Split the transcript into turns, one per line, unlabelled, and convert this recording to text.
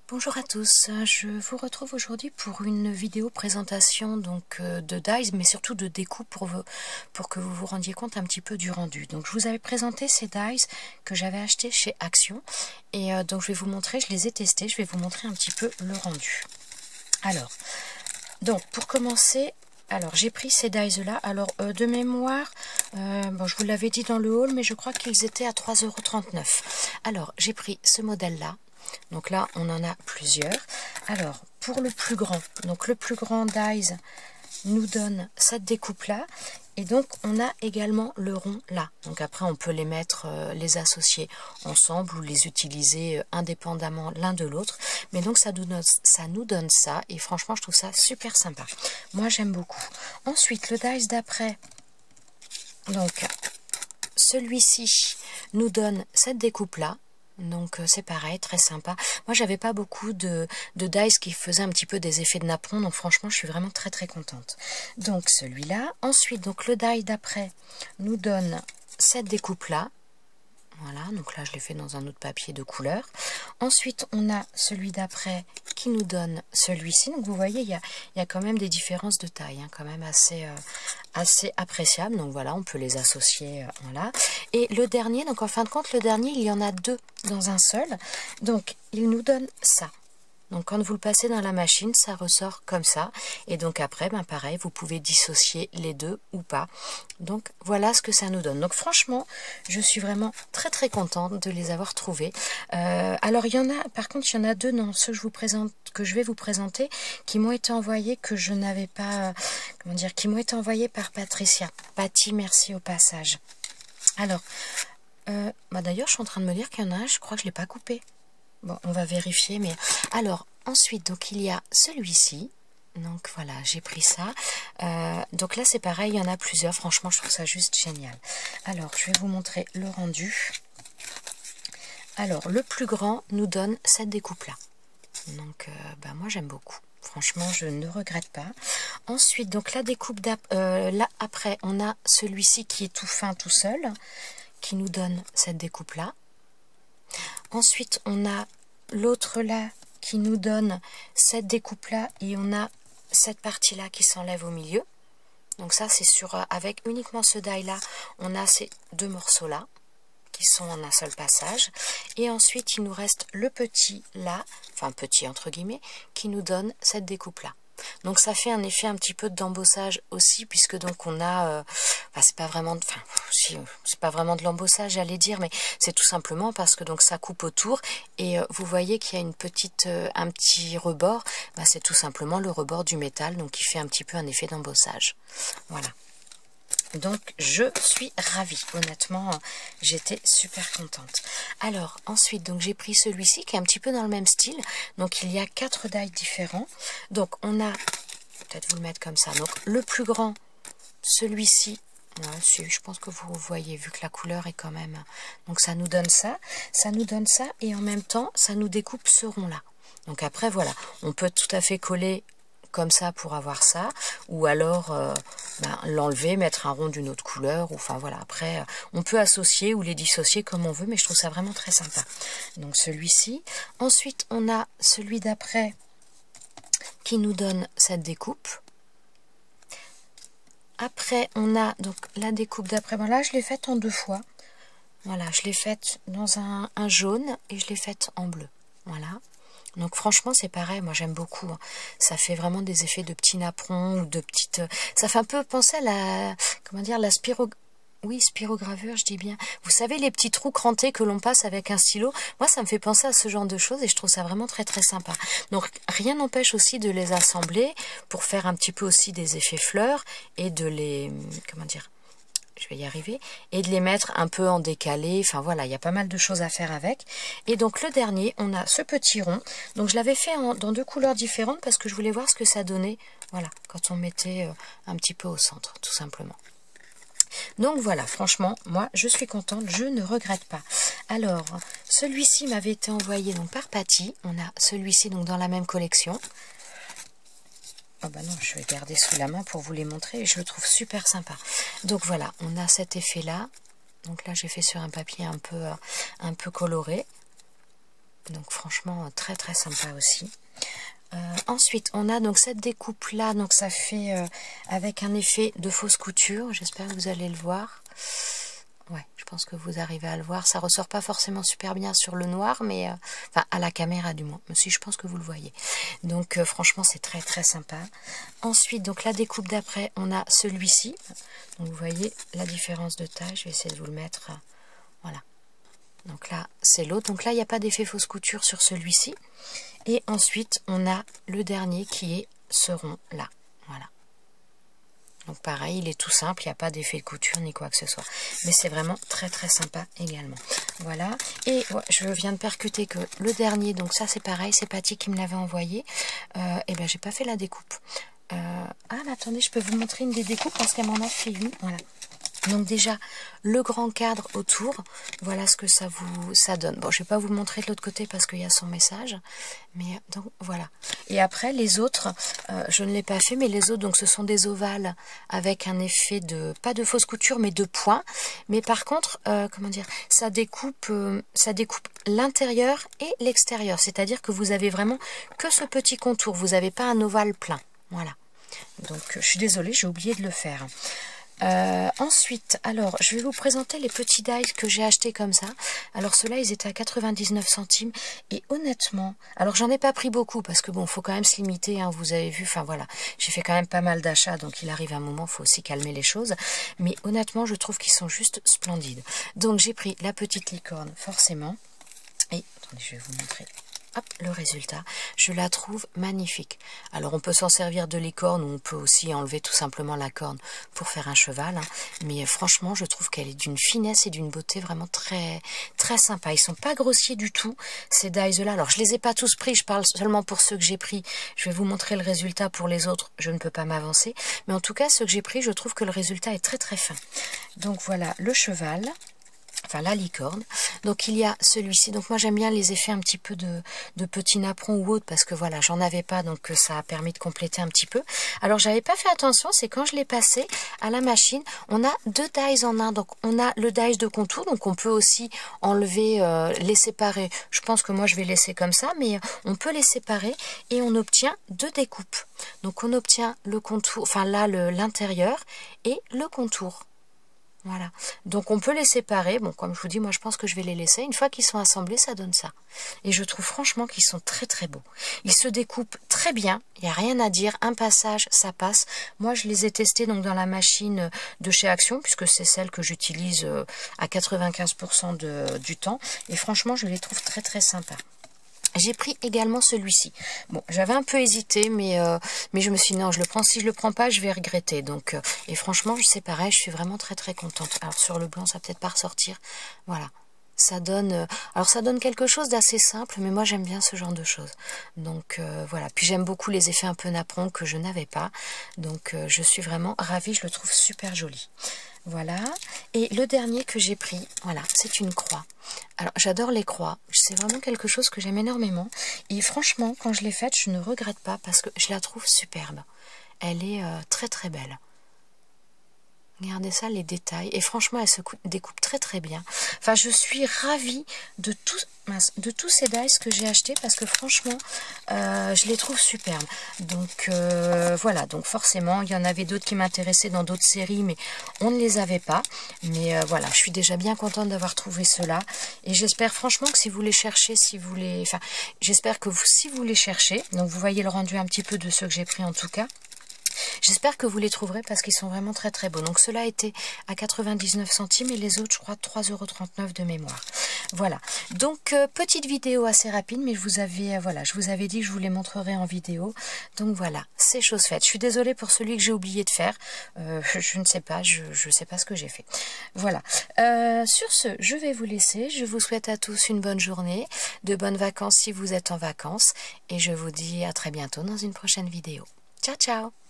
Bonjour à tous, je vous retrouve aujourd'hui pour une vidéo présentation de dies, mais surtout de découpe pour que vous vous rendiez compte un petit peu du rendu. Donc je vous avais présenté ces dies que j'avais achetés chez Action et donc je vais vous montrer, je les ai testés, je vais vous montrer un petit peu le rendu. Alors, donc pour commencer, j'ai pris ces dies là, de mémoire, je vous l'avais dit dans le haul, mais je crois qu'ils étaient à 3,39 €. Alors j'ai pris ce modèle là. Donc là, on en a plusieurs. Alors, pour le plus grand, donc le plus grand dies nous donne cette découpe-là. Et donc, on a également le rond là. Donc après, on peut les mettre, les associer ensemble ou les utiliser indépendamment l'un de l'autre. Mais donc, ça nous donne ça. Et franchement, je trouve ça super sympa. Moi, j'aime beaucoup. Ensuite, le dies d'après, donc celui-ci nous donne cette découpe-là. Donc c'est pareil, très sympa. Moi j'avais pas beaucoup de dies qui faisaient un petit peu des effets de napperon, donc franchement je suis vraiment très contente. Donc celui-là. Ensuite, donc le die d'après nous donne cette découpe-là. Voilà, donc là je l'ai fait dans un autre papier de couleur. Ensuite on a celui d'après qui nous donne celui-ci. Donc vous voyez, il y a quand même des différences de taille, hein, quand même assez appréciables. Donc voilà, on peut les associer en là. Et le dernier, donc en fin de compte, le dernier, il y en a deux dans un seul. Donc il nous donne ça. Donc quand vous le passez dans la machine, ça ressort comme ça. Et donc après, pareil, vous pouvez dissocier les deux ou pas. Donc voilà ce que ça nous donne. Donc franchement, je suis vraiment très contente de les avoir trouvés. Alors il y en a, par contre, il y en a deux dans ceux que je vais vous présenter, qui m'ont été envoyés, que je n'avais pas, qui m'ont été envoyés par Patricia. Patty, merci au passage. Alors, d'ailleurs, je suis en train de me dire qu'il y en a un, je crois que je ne l'ai pas coupé. Bon, on va vérifier, mais... Alors, ensuite, donc il y a celui-ci. Donc voilà, j'ai pris ça. Donc là, c'est pareil, il y en a plusieurs. Franchement, je trouve ça juste génial. Alors, je vais vous montrer le rendu. Alors, le plus grand nous donne cette découpe-là. Donc, moi, j'aime beaucoup. Franchement, je ne regrette pas. Ensuite, donc la découpe là, après, on a celui-ci qui est tout fin, tout seul, qui nous donne cette découpe-là. Ensuite, on a l'autre là qui nous donne cette découpe-là et on a cette partie-là qui s'enlève au milieu. Donc ça, c'est avec uniquement ce die-là, on a ces deux morceaux-là qui sont en un seul passage. Et ensuite, il nous reste le petit là, enfin petit entre guillemets, qui nous donne cette découpe-là. Donc ça fait un effet un petit peu d'embossage aussi, puisque donc on a, c'est pas vraiment de l'embossage, j'allais dire, mais c'est tout simplement parce que donc ça coupe autour et vous voyez qu'il y a un petit rebord. C'est tout simplement le rebord du métal, donc qui fait un petit peu un effet d'embossage. Voilà. Donc je suis ravie, honnêtement j'étais super contente. Alors ensuite, donc j'ai pris celui-ci qui est un petit peu dans le même style. Donc il y a 4 dies différents. Donc on a, peut-être vous le mettre comme ça, donc le plus grand, celui-ci. Je pense que vous voyez, vu que la couleur est quand même... Donc ça nous donne ça, et en même temps ça nous découpe ce rond là. Donc après voilà, on peut tout à fait coller comme ça pour avoir ça, ou alors l'enlever, mettre un rond d'une autre couleur, ou enfin voilà, après on peut associer ou les dissocier comme on veut, mais je trouve ça vraiment très sympa. Donc celui-ci. Ensuite on a celui d'après qui nous donne cette découpe. Après on a donc la découpe d'après, là je l'ai faite en 2 fois. Voilà, je l'ai faite dans un jaune et je l'ai faite en bleu. Voilà. Donc franchement c'est pareil, moi j'aime beaucoup. Hein. Ça fait vraiment des effets de petits napperons ou de petites... Ça fait un peu penser à la spirogravure, je dis bien. Vous savez, les petits trous crantés que l'on passe avec un stylo, moi ça me fait penser à ce genre de choses et je trouve ça vraiment très sympa. Donc rien n'empêche aussi de les assembler pour faire un petit peu aussi des effets fleurs et de les... je vais y arriver, et de les mettre un peu en décalé, enfin voilà, il y a pas mal de choses à faire avec. Et donc le dernier, on a ce petit rond, donc je l'avais fait dans 2 couleurs différentes parce que je voulais voir ce que ça donnait, voilà, quand on mettait un petit peu au centre, tout simplement. Donc voilà, franchement, moi je suis contente, je ne regrette pas. Alors, celui-ci m'avait été envoyé donc par Patty, on a celui-ci donc dans la même collection. Oh non, je vais garder sous la main pour vous les montrer et je le trouve super sympa. Donc voilà, on a cet effet là. Donc là j'ai fait sur un papier un peu coloré. Donc franchement très très sympa aussi. Ensuite on a donc cette découpe là, donc ça fait avec un effet de fausse couture, j'espère que vous allez le voir. Ouais, je pense que vous arrivez à le voir, ça ressort pas forcément super bien sur le noir, mais enfin à la caméra du moins, mais si je pense que vous le voyez. Donc franchement c'est très très sympa. Ensuite donc la découpe d'après, on a celui-ci, donc vous voyez la différence de taille, je vais essayer de vous le mettre, voilà. Donc là c'est l'autre, donc là il n'y a pas d'effet fausse couture sur celui-ci. Et ensuite on a le dernier qui est ce rond là, voilà. Donc pareil, il est tout simple, il n'y a pas d'effet de couture ni quoi que ce soit. Mais c'est vraiment très très sympa également. Voilà, et ouais, je viens de percuter que le dernier, donc ça c'est pareil, c'est Patty qui me l'avait envoyé. Et ben j'ai pas fait la découpe. Ah mais attendez, je peux vous montrer une des découpes parce qu'elle m'en a fait une, voilà. Donc déjà, le grand cadre autour, voilà ce que ça donne. Bon, je vais pas vous montrer de l'autre côté parce qu'il y a son message, mais donc voilà. Et après, les autres, je ne l'ai pas fait, mais les autres, donc ce sont des ovales avec un effet de, pas de fausse couture, mais de points. Mais par contre, comment dire, ça découpe l'intérieur et l'extérieur. C'est-à-dire que vous avez vraiment que ce petit contour, vous n'avez pas un ovale plein. Voilà. Donc, je suis désolée, j'ai oublié de le faire. Ensuite, alors je vais vous présenter les petits dies que j'ai achetés comme ça. Alors ceux-là ils étaient à 99 centimes et honnêtement, alors j'en ai pas pris beaucoup parce que bon, faut quand même se limiter, hein, vous avez vu, enfin voilà, j'ai fait quand même pas mal d'achats, donc il arrive un moment, faut aussi calmer les choses, mais honnêtement je trouve qu'ils sont juste splendides. Donc j'ai pris la petite licorne forcément, et attendez, je vais vous montrer. Hop, le résultat, je la trouve magnifique. Alors on peut s'en servir de licorne ou on peut aussi enlever tout simplement la corne pour faire un cheval, hein. Mais franchement je trouve qu'elle est d'une finesse et d'une beauté vraiment très très sympa. Ils sont pas grossiers du tout ces dies là. Alors je les ai pas tous pris, je parle seulement pour ceux que j'ai pris. Je vais vous montrer le résultat, pour les autres je ne peux pas m'avancer, mais en tout cas ceux que j'ai pris, je trouve que le résultat est très très fin. Donc voilà le cheval, enfin la licorne. Donc il y a celui-ci, donc moi j'aime bien les effets un petit peu de petits napperons ou autres parce que voilà, j'en avais pas, donc ça a permis de compléter un petit peu. Alors j'avais pas fait attention, c'est quand je l'ai passé à la machine, on a deux dies en un. Donc on a le dies de contour, donc on peut aussi enlever, les séparer. Je pense que moi je vais laisser comme ça, mais on peut les séparer et on obtient deux découpes. Donc on obtient le contour, enfin là l'intérieur et le contour. Voilà, donc on peut les séparer. Bon, comme je vous dis, moi je pense que je vais les laisser. Une fois qu'ils sont assemblés, ça donne ça. Et je trouve franchement qu'ils sont très très beaux. Ils se découpent très bien, il n'y a rien à dire. Un passage, ça passe. Moi je les ai testés donc dans la machine de chez Action, puisque c'est celle que j'utilise à 95% du temps. Et franchement, je les trouve très très sympas. J'ai pris également celui-ci. Bon, j'avais un peu hésité, mais je me suis dit non, je le prends. Si je le prends pas, je vais regretter. Donc, et franchement, c'est pareil, je suis vraiment très très contente. Alors sur le blanc, ça va peut-être pas ressortir. Voilà, ça donne. Alors ça donne quelque chose d'assez simple, mais moi j'aime bien ce genre de choses. Donc voilà. Puis j'aime beaucoup les effets un peu napperons que je n'avais pas. Donc je suis vraiment ravie. Je le trouve super joli. Voilà, et le dernier que j'ai pris, voilà, c'est une croix. Alors, j'adore les croix, c'est vraiment quelque chose que j'aime énormément. Et franchement, quand je l'ai faite, je ne regrette pas parce que je la trouve superbe. Elle est très très belle. Regardez ça, les détails. Et franchement, elle se découpe très très bien. Enfin, je suis ravie de tous ces dies que j'ai achetés parce que franchement, je les trouve superbes. Donc voilà, donc forcément, il y en avait d'autres qui m'intéressaient dans d'autres séries, mais on ne les avait pas. Mais voilà, je suis déjà bien contente d'avoir trouvé ceux-là. Et j'espère franchement que si vous les cherchez, enfin, j'espère que si vous les cherchez, donc vous voyez le rendu un petit peu de ceux que j'ai pris en tout cas. J'espère que vous les trouverez parce qu'ils sont vraiment très très beaux. Donc ceux-là étaient à 99 centimes et les autres, je crois, 3,39 € de mémoire. Voilà. Donc petite vidéo assez rapide, mais je vous avais dit que je vous les montrerai en vidéo. Donc voilà, c'est chose faite. Je suis désolée pour celui que j'ai oublié de faire. Je ne sais pas, je sais pas ce que j'ai fait. Voilà. Sur ce, je vais vous laisser. Je vous souhaite à tous une bonne journée, de bonnes vacances si vous êtes en vacances, et je vous dis à très bientôt dans une prochaine vidéo. Ciao, ciao!